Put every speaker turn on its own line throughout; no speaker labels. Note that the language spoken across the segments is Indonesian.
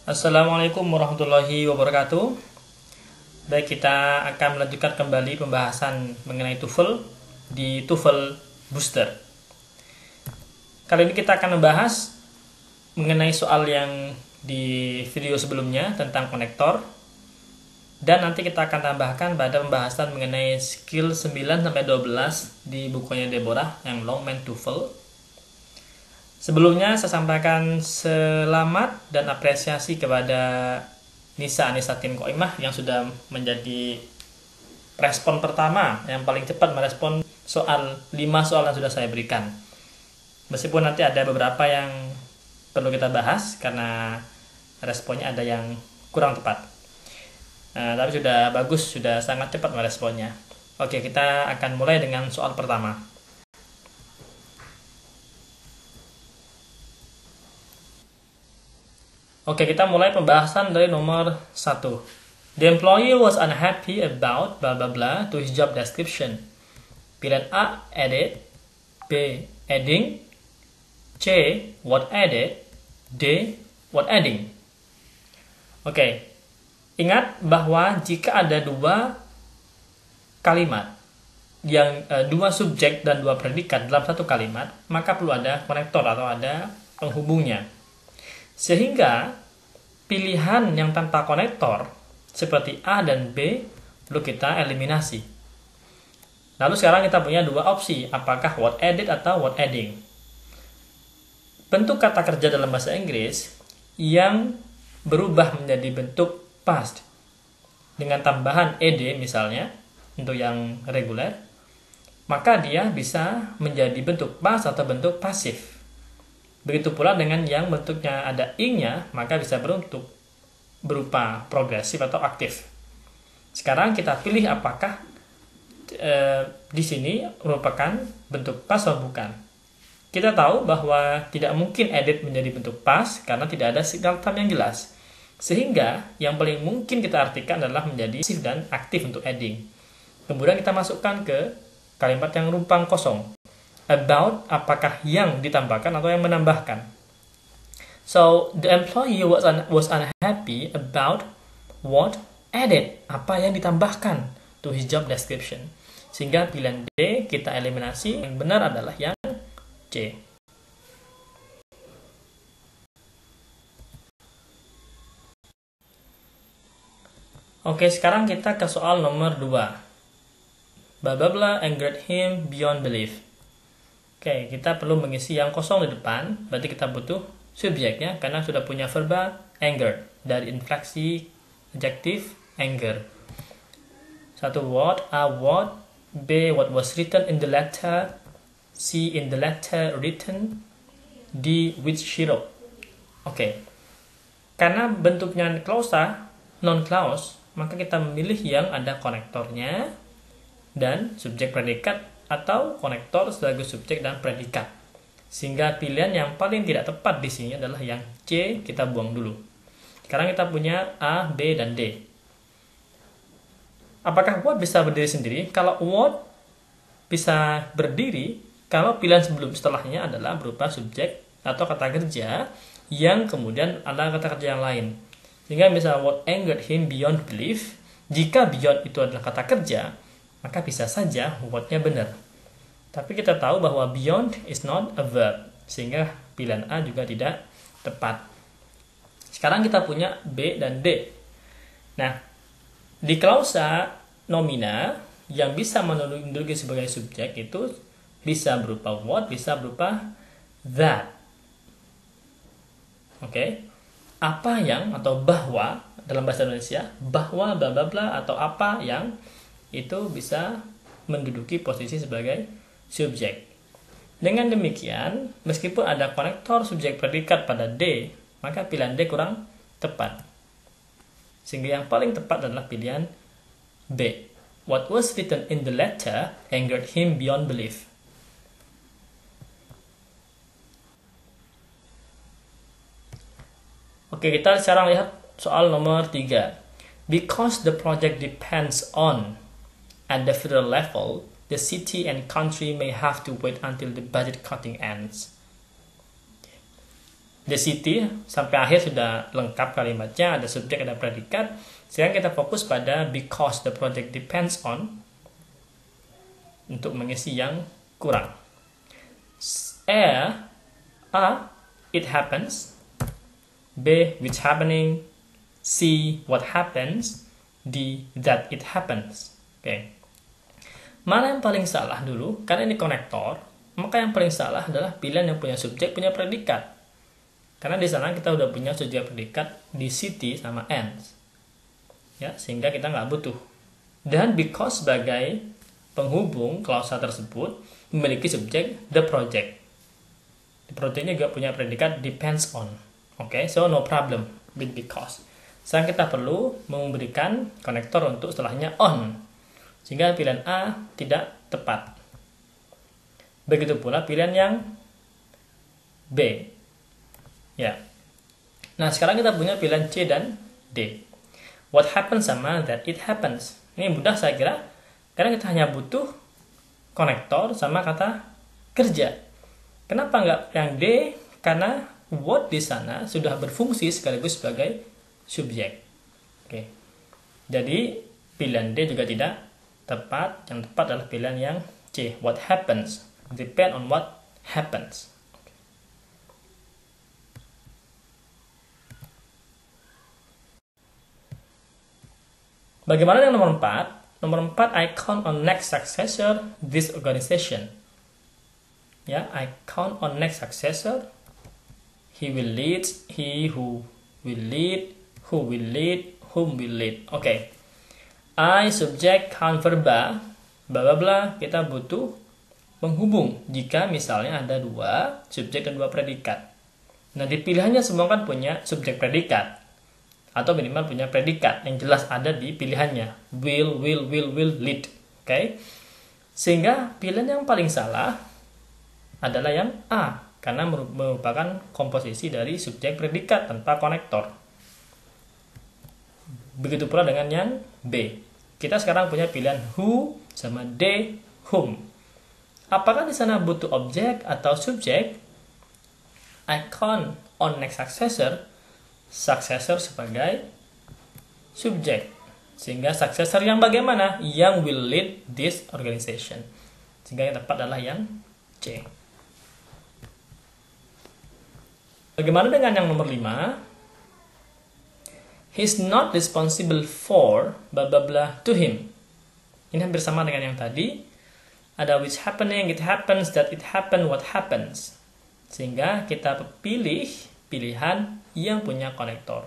Assalamualaikum warahmatullahi wabarakatuh. Baik, kita akan melanjutkan kembali pembahasan mengenai TOEFL di TOEFL Booster. Kali ini kita akan membahas mengenai soal yang di video sebelumnya tentang konektor. Dan nanti kita akan tambahkan pada pembahasan mengenai skill 9-12 di bukunya Deborah yang Longman TOEFL. Sebelumnya saya sampaikan selamat dan apresiasi kepada Nisa Anisatin Koimah yang sudah menjadi respon pertama yang paling cepat merespon 5 soal yang sudah saya berikan. Meskipun nanti ada beberapa yang perlu kita bahas karena responnya ada yang kurang tepat. Tapi sudah bagus, sudah sangat cepat meresponnya. Oke, kita akan mulai dengan soal pertama. Oke, kita mulai pembahasan dari nomor 1. The employee was unhappy about blah blah blah to his job description. Pilihan A, edit. B, adding. C, what added. D, what adding. Oke, ingat bahwa jika ada dua kalimat yang dua subjek dan dua predikat dalam satu kalimat, maka perlu ada konektor atau ada penghubungnya. Sehingga pilihan yang tanpa konektor seperti A dan B perlu kita eliminasi. Lalu sekarang kita punya dua opsi, apakah what added atau what adding. Bentuk kata kerja dalam bahasa Inggris yang berubah menjadi bentuk past dengan tambahan ed misalnya untuk yang reguler, maka dia bisa menjadi bentuk past atau bentuk pasif. Begitu pula dengan yang bentuknya ada ing-nya, maka bisa berbentuk berupa progresif atau aktif. Sekarang kita pilih apakah di sini merupakan bentuk past atau bukan. Kita tahu bahwa tidak mungkin edit menjadi bentuk past karena tidak ada signal time yang jelas. Sehingga yang paling mungkin kita artikan adalah menjadi pasif dan aktif untuk adding. Kemudian kita masukkan ke kalimat yang rumpang kosong. About, apakah yang ditambahkan atau yang menambahkan. So, the employee was unhappy about what added, apa yang ditambahkan to his job description. Sehingga pilihan D kita eliminasi, yang benar adalah yang C. Oke, sekarang kita ke soal nomor 2. Blah blah blah angered him beyond belief. Oke, kita perlu mengisi yang kosong di depan, berarti kita butuh subjeknya karena sudah punya verba anger dari infleksi adjektif anger. Satu what, A what, B what was written in the letter, C in the letter written, D which she wrote. Oke, karena bentuknya clausa, non-clause, maka kita memilih yang ada konektornya dan subjek predikat atau konektor sebagai subjek dan predikat. Sehingga pilihan yang paling tidak tepat di sini adalah yang C, kita buang dulu. Sekarang kita punya A, B, dan D. Apakah what bisa berdiri sendiri? Kalau what bisa berdiri, kalau pilihan sebelum setelahnya adalah berupa subjek atau kata kerja yang kemudian ada kata kerja yang lain. Sehingga misalnya what angered him beyond belief, jika beyond itu adalah kata kerja, maka bisa saja what-nya benar. Tapi kita tahu bahwa beyond is not a verb, sehingga pilihan A juga tidak tepat. Sekarang kita punya B dan D. Nah, di klausa nomina yang bisa menduduki sebagai subjek itu bisa berupa what, bisa berupa that. Oke. Apa yang atau bahwa dalam bahasa Indonesia, bahwa bla bla bla atau apa yang itu bisa menduduki posisi sebagai subjek. Dengan demikian, meskipun ada konektor subjek predikat pada D, maka pilihan D kurang tepat. Sehingga yang paling tepat adalah pilihan B. What was written in the letter angered him beyond belief. Oke, kita sekarang lihat soal nomor 3. Because the project depends on at the federal level, the city and country may have to wait until the budget cutting ends. the city sampai akhir sudah lengkap kalimatnya, ada subjek, ada predikat. Sekarang kita fokus pada because the project depends on untuk mengisi yang kurang. A, it happens. B, which happening. C, what happens. D, that it happens. Oke. Mana yang paling salah dulu? Karena ini konektor, maka yang paling salah adalah pilihan yang punya subjek, punya predikat. Karena di sana kita udah punya subjek predikat di city sama ends. Ya, sehingga kita nggak butuh. Dan because sebagai penghubung klausa tersebut memiliki subjek the project. The projectnya juga punya predikat depends on. Oke, so no problem with because. Sekarang kita perlu memberikan konektor untuk setelahnya on. Sehingga pilihan A tidak tepat. Begitu pula pilihan yang B. Ya. Nah, sekarang kita punya pilihan C dan D. What happens sama that it happens. Ini mudah saya kira. Karena kita hanya butuh konektor sama kata kerja. Kenapa nggak yang D? Karena what di sana sudah berfungsi sekaligus sebagai subjek. Oke. Jadi pilihan D juga tidak tepat. Yang tepat adalah pilihan yang C. What happens? Depend on what happens. Bagaimana dengan nomor 4? Nomor 4, I count on next successor this organization. Ya, I count on next successor. He will lead, he who will lead, who will lead, whom will lead. Oke. I subject count verba, bla bla bla, kita butuh penghubung jika misalnya ada dua subjek dan dua predikat. Nah, di pilihannya semua kan punya subjek predikat atau minimal punya predikat yang jelas ada di pilihannya. Will lead. Oke. Sehingga pilihan yang paling salah adalah yang A karena merupakan komposisi dari subjek predikat tanpa konektor. Begitu pula dengan yang B. Kita sekarang punya pilihan who sama D, whom. Apakah di sana butuh objek atau subjek? I count on next successor. Successor sebagai subjek. Sehingga successor yang bagaimana? Yang will lead this organization. Sehingga yang tepat adalah yang C. Bagaimana dengan yang nomor 5? He's not responsible for blah blah blah to him. Ini hampir sama dengan yang tadi. Ada which happening, it happens, that it happen, what happens. Sehingga kita pilih pilihan yang punya konektor.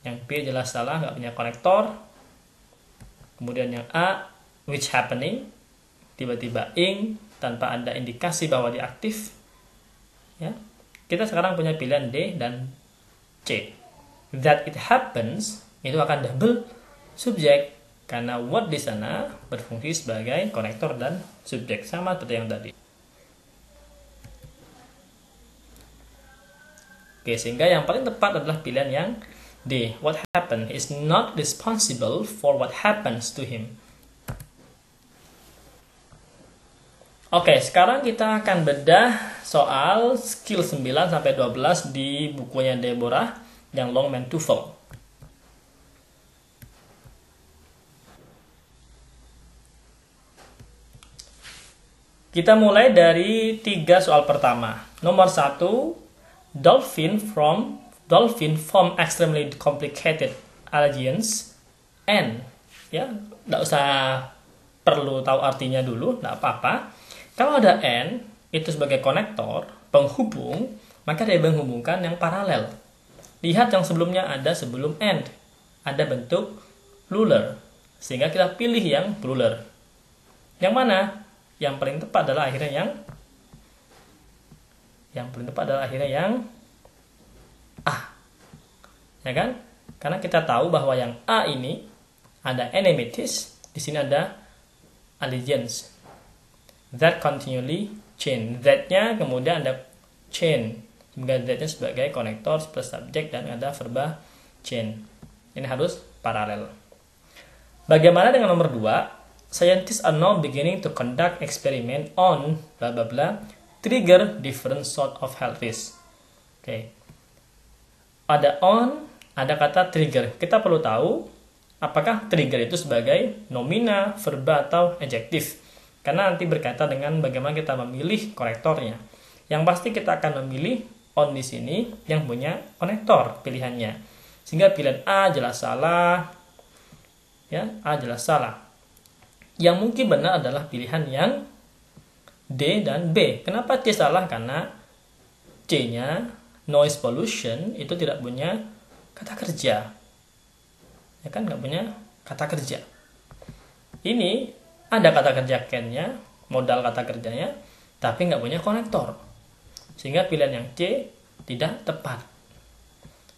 Yang B jelas salah, nggak punya konektor. Kemudian yang A, which happening, tiba-tiba ing, tanpa ada indikasi bahwa dia aktif. Ya. Kita sekarang punya pilihan D dan C. That it happens itu akan double subjek karena what di sana berfungsi sebagai konektor dan subjek sama seperti yang tadi. Oke, sehingga yang paling tepat adalah pilihan yang D. What happened is not responsible for what happens to him. Oke, sekarang kita akan bedah soal skill 9 sampai 12 di bukunya Deborah yang Longman TOEFL. Kita mulai dari 3 soal pertama. Nomor 1, dolphin form extremely complicated alliance and ya, nggak usah perlu tahu artinya dulu, nggak apa-apa. Kalau ada and itu sebagai konektor, penghubung, maka dia menghubungkan yang paralel. Lihat yang sebelumnya ada sebelum and. Ada bentuk plural. Sehingga kita pilih yang plural. Yang mana? Yang paling tepat adalah akhirnya yang A. Ya kan? Karena kita tahu bahwa yang A ini ada enmities, di sini ada allegiance. That continually change. That-nya kemudian ada chain. That-nya sebagai konektor plus subjek dan ada verba chain. Ini harus paralel. Bagaimana dengan nomor 2? Scientists are now beginning to conduct experiment on bla bla bla trigger different sort of health risk. Oke. ada on, ada kata trigger. Kita perlu tahu apakah trigger itu sebagai nomina, verba, atau adjektif. Karena nanti berkaitan dengan bagaimana kita memilih konektornya. Yang pasti kita akan memilih on di sini yang punya konektor pilihannya. Sehingga pilihan A jelas salah. Ya, A jelas salah. Yang mungkin benar adalah pilihan yang D dan B. Kenapa C salah? Karena C-nya noise pollution itu tidak punya kata kerja. Ya kan, nggak punya kata kerja. Ini ada kata kerja can-nya, modal kata kerjanya, tapi nggak punya konektor. Sehingga pilihan yang C tidak tepat.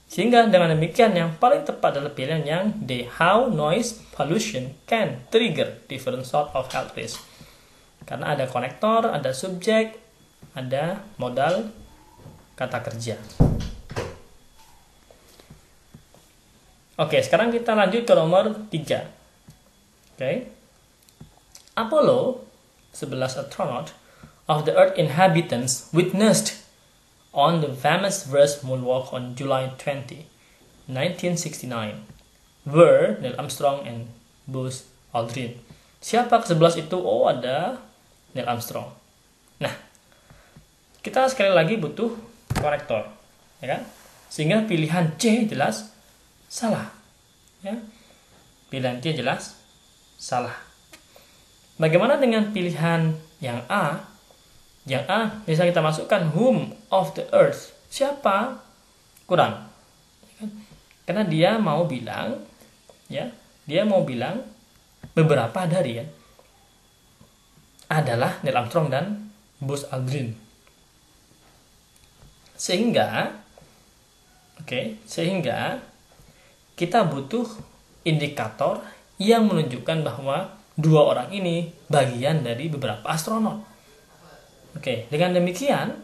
Sehingga dengan demikian yang paling tepat adalah pilihan yang D. How noise pollution can trigger different sort of health risk. Karena ada konektor, ada subjek, ada modal kata kerja. Oke, sekarang kita lanjut ke nomor 3. Oke. Apollo 11 astronaut of the Earth inhabitants witnessed on the famous first moonwalk on July 20, 1969 were Neil Armstrong and Buzz Aldrin. Siapa ke-11 itu? Oh, ada Neil Armstrong. Nah, kita sekali lagi butuh konektor, ya kan? Sehingga pilihan C jelas salah, ya. Pilihan C jelas salah. Bagaimana dengan pilihan yang A? Yang A bisa kita masukkan whom of the earth. Siapa? Kurang. Karena dia mau bilang, ya, dia mau bilang beberapa dari, ya, adalah Neil Armstrong dan Buzz Aldrin. Sehingga kita butuh indikator yang menunjukkan bahwa dua orang ini bagian dari beberapa astronot. Dengan demikian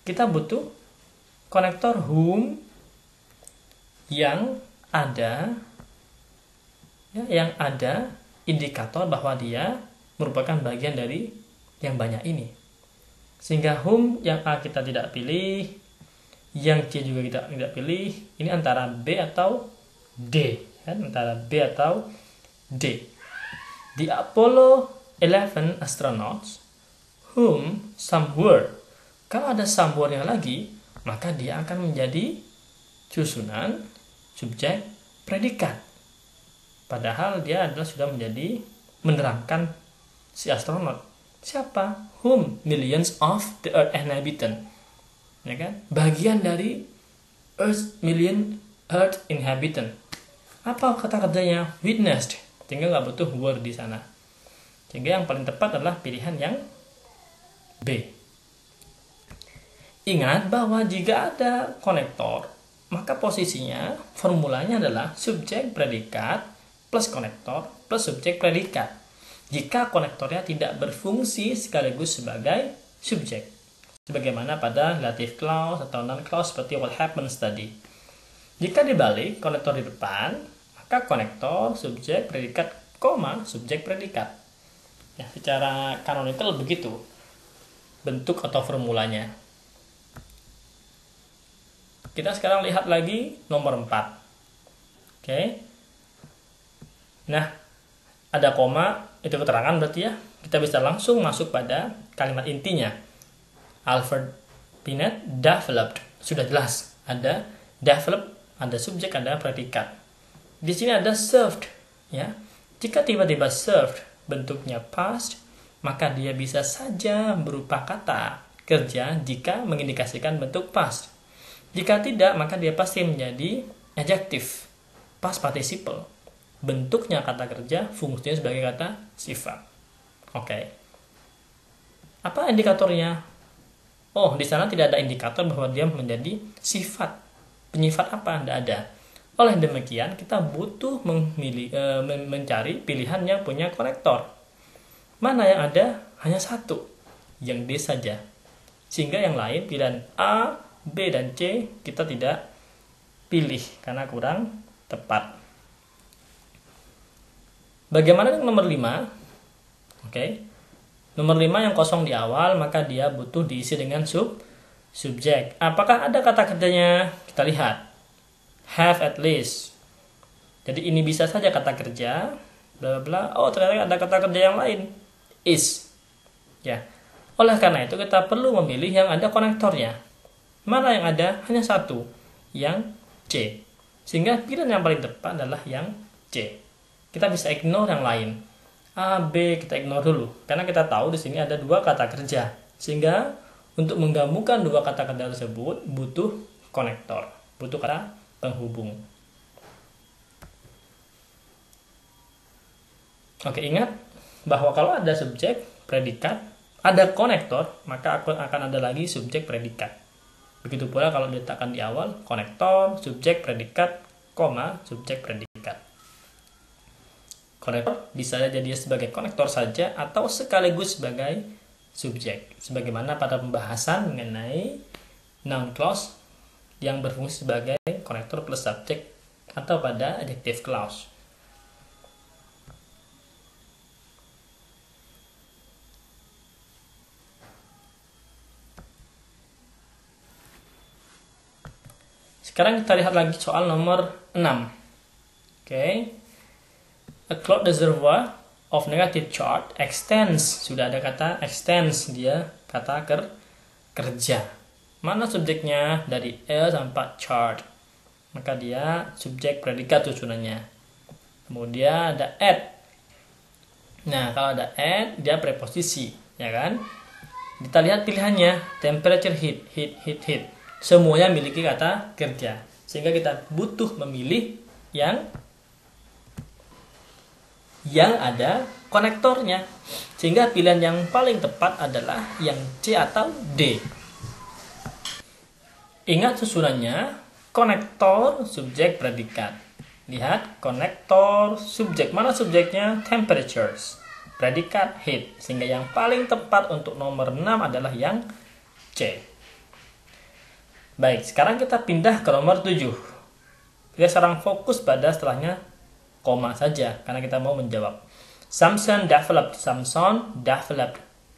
kita butuh konektor whom yang ada, ya, yang ada indikator bahwa dia merupakan bagian dari yang banyak ini. Sehingga whom yang A kita tidak pilih, yang C juga kita tidak pilih. Ini antara B atau D, kan? Antara B atau D. The Apollo 11 astronauts whom some were. Kalau ada some were-nya lagi, maka dia akan menjadi susunan subjek predikat. Padahal dia adalah sudah menjadi menerangkan si astronot. Siapa? Whom? Millions of the earth inhabitant. Ya kan? Bagian dari million earth inhabitant. Apa kata kerjanya? Witnessed. Sehingga nggak butuh were di sana. Sehingga yang paling tepat adalah pilihan yang B. Ingat bahwa jika ada konektor, maka posisinya formulanya adalah subjek predikat plus konektor plus subjek predikat. Jika konektornya tidak berfungsi sekaligus sebagai subjek, sebagaimana pada relative clause atau non clause seperti what happens tadi. Jika dibalik konektor di depan, maka konektor subjek predikat koma subjek predikat. Ya, secara canonical begitu bentuk atau formulanya. Kita sekarang lihat lagi nomor 4. Nah, ada koma, itu keterangan berarti, ya. Kita bisa langsung masuk pada kalimat intinya. Alfred Binet developed. Sudah jelas. Ada develop, ada subjek, ada predikat. Di sini ada served, ya. Jika tiba-tiba served bentuknya past, maka dia bisa saja berupa kata kerja jika mengindikasikan bentuk past. Jika tidak, maka dia pasti menjadi adjektif, past participle. Bentuknya kata kerja, fungsinya sebagai kata sifat. Apa indikatornya? Oh, di sana tidak ada indikator bahwa dia menjadi sifat. Penyifat apa? Tidak ada. Oleh demikian, kita butuh mencari pilihan yang punya konektor. Mana yang ada? Hanya satu, yang D saja. Sehingga yang lain, pilihan A, B, dan C, kita tidak pilih karena kurang tepat. Bagaimana dengan nomor 5? Nomor 5 yang kosong di awal, maka dia butuh diisi dengan subjek. Apakah ada kata kerjanya? Kita lihat. Have at least. Jadi ini bisa saja kata kerja, bla bla. Oh, ternyata ada kata kerja yang lain. Is. Ya. Oleh karena itu kita perlu memilih yang ada konektornya. Mana yang ada? Hanya satu, yang C. Sehingga pilihan yang paling tepat adalah yang C. Kita bisa ignore yang lain. A, B kita ignore dulu. Karena kita tahu di sini ada dua kata kerja. Sehingga untuk menggabungkan dua kata kerja tersebut butuh konektor, butuh kata penghubung. Oke, ingat bahwa kalau ada subjek, predikat, ada konektor, maka akan ada lagi subjek predikat. Begitu pula kalau diletakkan di awal, konektor, subjek predikat, koma, subjek predikat. Konektor bisa jadi sebagai konektor saja atau sekaligus sebagai subjek. Sebagaimana pada pembahasan mengenai noun clause yang berfungsi sebagai konektor plus subjek atau pada adjective clause. Sekarang kita lihat lagi soal nomor 6. Oke. A cloud reservoir of negative charge extends. Sudah ada kata extends, dia kata kerja. Mana subjeknya? Dari L sampai charge. Maka dia subjek predikat susunannya. Kemudian ada at. Nah, kalau ada at, dia preposisi, ya kan? Kita lihat pilihannya, temperature, heat. Semuanya memiliki kata kerja. Sehingga kita butuh memilih yang ada konektornya. Sehingga pilihan yang paling tepat adalah yang C atau D. Ingat susunannya, konektor, subjek, predikat. Lihat, konektor, subjek. Mana subjeknya? Temperatures. Predikat, heat. Sehingga yang paling tepat untuk nomor 6 adalah yang C. Baik, sekarang kita pindah ke nomor 7. Kita sekarang fokus pada setelahnya koma saja, karena kita mau menjawab. Samson developed.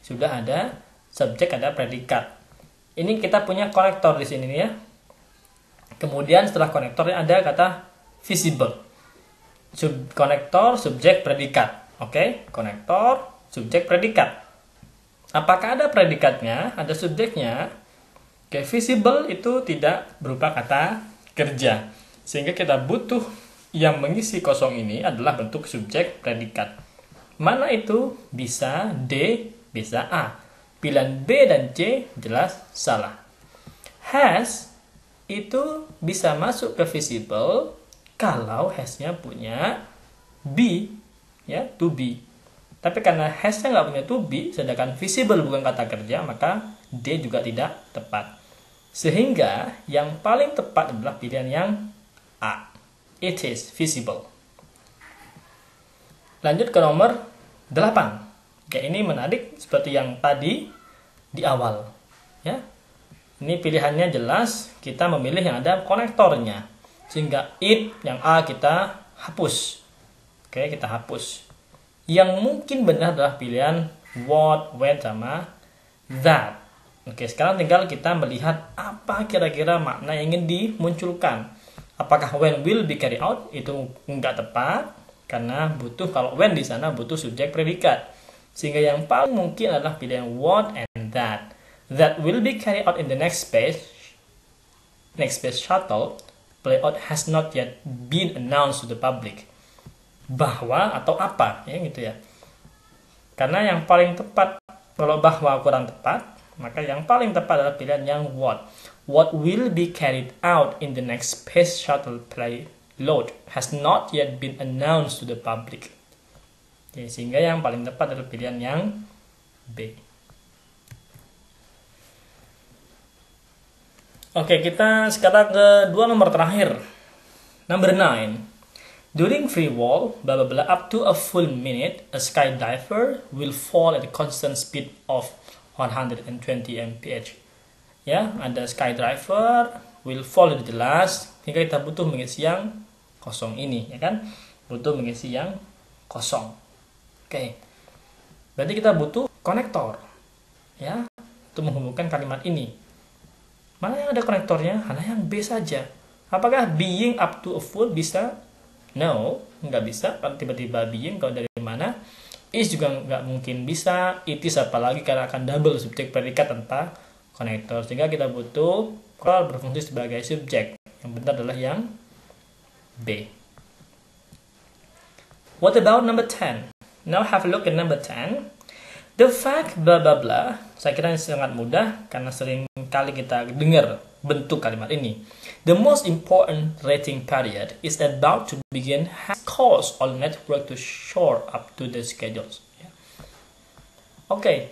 Sudah ada subjek, ada predikat. Ini kita punya konektor di sini ya. Kemudian setelah konektornya ada kata visible. Konektor, subjek, predikat. Oke, konektor, subjek, predikat. Apakah ada predikatnya? Ada subjeknya? Oke, visible itu tidak berupa kata kerja. Sehingga kita butuh yang mengisi kosong ini adalah bentuk subjek predikat. Mana itu? Bisa D, bisa A. Pilihan B dan C jelas salah. Has itu bisa masuk ke visible kalau has-nya punya be, ya, to be. Tapi karena has-nya nggak punya to be, sedangkan visible bukan kata kerja, maka D juga tidak tepat. Sehingga yang paling tepat adalah pilihan yang A. It is visible. Lanjut ke nomor 8. Oke, ini menarik seperti yang tadi di awal. Ya. Ini pilihannya jelas, kita memilih yang ada konektornya. Sehingga it, yang A kita hapus. Oke, kita hapus. Yang mungkin benar adalah pilihan what, when, sama that. Oke, sekarang tinggal kita melihat apa kira-kira makna yang ingin dimunculkan. Apakah when will be carried out itu enggak tepat karena butuh, kalau when di sana butuh subjek predikat. Sehingga yang paling mungkin adalah pilihan what and that. That will be carried out in the next space shuttle playout has not yet been announced to the public. Bahwa atau apa, ya gitu ya. Karena yang paling tepat, kalau bahwa kurang tepat, maka yang paling tepat adalah pilihan yang what. What will be carried out in the next space shuttle payload has not yet been announced to the public. Oke, sehingga yang paling tepat adalah pilihan yang B. Oke, kita sekarang ke dua nomor terakhir. Number 9. During free fall, blah blah blah, up to a full minute, a skydiver will fall at a constant speed of 120 mph. Ya, ada skydiver will fall, itu jelas. Hingga kita butuh mengisi yang kosong ini, ya kan? Butuh mengisi yang kosong. Oke. Berarti kita butuh konektor, ya, untuk menghubungkan kalimat ini. Mana yang ada konektornya? Hanya yang B saja. Apakah being up to a fool bisa? No, nggak bisa. Kan tiba-tiba being kalau dari mana? Is juga nggak mungkin bisa. It is apalagi karena akan double subjek predikat tanpa konektor. Sehingga kita butuh kalau berfungsi sebagai subjek. Yang benar adalah yang B. What about number 10? Now have a look at number 10. The fact blah blah blah. Saya kira ini sangat mudah karena sering kali kita dengar bentuk kalimat ini. The most important rating period is about to begin, has caused all network to shore up to the schedules. Oke.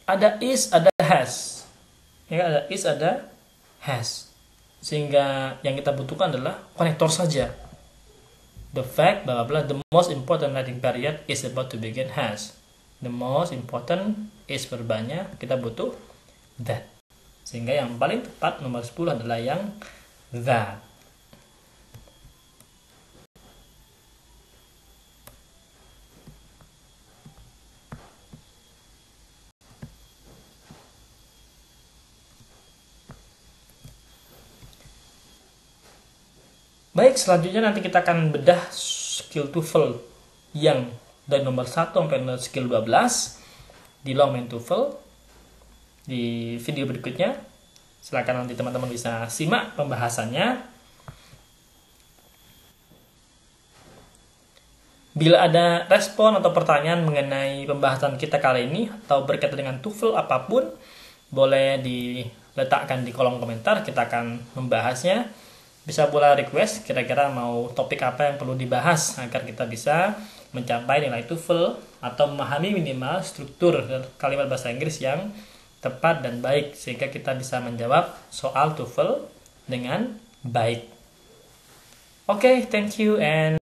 Ada is, ada has. Ya, ada is, ada has. Sehingga yang kita butuhkan adalah konektor saja. The fact blah blah blah, the most important rating period is about to begin, has. The most important is verbanya, kita butuh that. Sehingga yang paling tepat nomor 10 adalah yang that. Baik, selanjutnya nanti kita akan bedah skill TOEFL yang dari nomor 1 sampai skill 12 di Longman TOEFL di video berikutnya. Silakan nanti teman-teman bisa simak pembahasannya. Bila ada respon atau pertanyaan mengenai pembahasan kita kali ini atau berkaitan dengan TOEFL apapun, boleh diletakkan di kolom komentar, kita akan membahasnya. Bisa pula request kira-kira mau topik apa yang perlu dibahas agar kita bisa mencapai nilai TOEFL atau memahami minimal struktur kalimat bahasa Inggris yang tepat dan baik sehingga kita bisa menjawab soal TOEFL dengan baik. Oke, thank you and